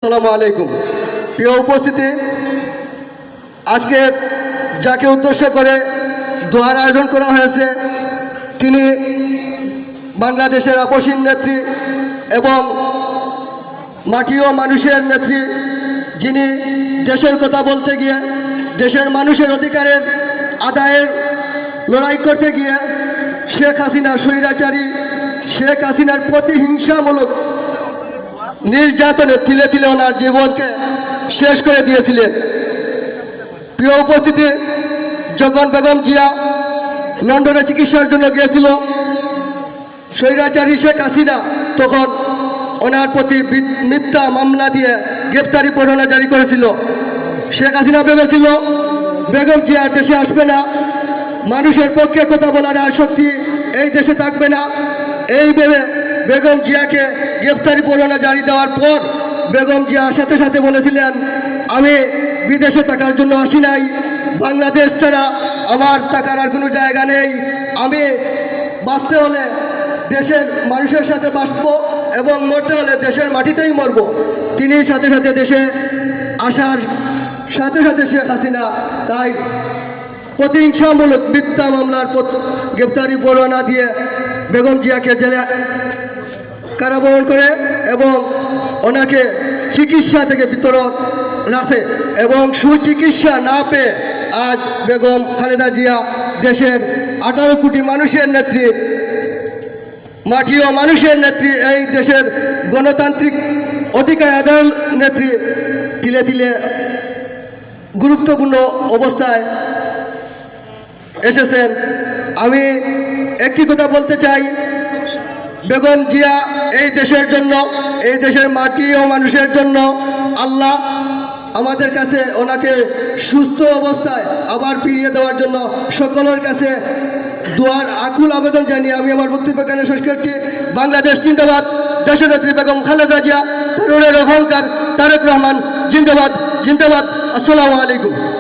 আসসালামু আলাইকুম। প্রিয় উপস্থিতি, আজকে যাকে উদ্দেশ্য করে দোয়ার আয়োজন করা হয়েছে তিনি বাংলাদেশের আপসীন নেত্রী এবং মাটি ও মানুষের নেত্রী, যিনি দেশের কথা বলতে গিয়ে দেশের মানুষের অধিকারের আদায়ের লড়াই করতে গিয়ে শেখ হাসিনা স্বৈরাচারী শেখ হাসিনার প্রতিহিংসামূলক নির্যাতনে তিলে তিলে ওনার জীবনকে শেষ করে দিয়েছিলেন। প্রিয় উপস্থিতি, যখন বেগম জিয়া লন্ডনে চিকিৎসার জন্য গিয়েছিল স্বৈরাচারী শেখ হাসিনা, তখন ওনার প্রতি মিথ্যা মামলা দিয়ে গ্রেপ্তারি পরোয়ানা জারি করেছিল। শেখ হাসিনা ভেবেছিল বেগম জিয়া দেশে আসবে না, মানুষের পক্ষে কথা বলার আর শক্তি এই দেশে থাকবে না। এই ভেবে বেগম জিয়াকে গ্রেপ্তারি পরোয়ানা জারি দেওয়ার পর বেগম জিয়া সাথে সাথে বলেছিলেন, আমি বিদেশে থাকার জন্য আসি নাই, বাংলাদেশ ছাড়া আমার থাকার আর কোনো জায়গা নেই, আমি বাঁচতে হলে দেশের মানুষের সাথে বাঁচব এবং মরতে হলে দেশের মাটিতেই মরব। তিনি সাথে সাথে দেশে আসার সাথে সাথে শেখ হাসিনা তাই প্রতিহিংসামূলক মিথ্যা মামলার গ্রেপ্তারি পরোয়ানা দিয়ে বেগম জিয়াকে জেলে কারাবরণ করে এবং ওনাকে চিকিৎসা থেকে বিতরণ রাখে এবং সুচিকিৎসা না পেয়ে আজ বেগম খালেদা জিয়া দেশের 18 কোটি মানুষের নেত্রী, মাটি ও মানুষের নেত্রী, এই দেশের গণতান্ত্রিক অধিকার আদায়ের নেত্রী তিলে তিলে গুরুত্বপূর্ণ অবস্থায় এসেছেন। আমি একটি কথা বলতে চাই, বেগম জিয়া এই দেশের জন্য, এই দেশের মাটি ও মানুষের জন্য আল্লাহ আমাদের কাছে ওনাকে সুস্থ অবস্থায় আবার ফিরিয়ে দেওয়ার জন্য সকলের কাছে দোয়ার আকুল আবেদন জানিয়ে আমি আমার বক্তব্য এখানে শেষ করছি। বাংলাদেশ জিন্দাবাদ, দেশনেত্রী বেগম খালেদা জিয়া, তরুণের অহংকার তারেক রহমান জিন্দাবাদ জিন্দাবাদ। আসসালামু আলাইকুম।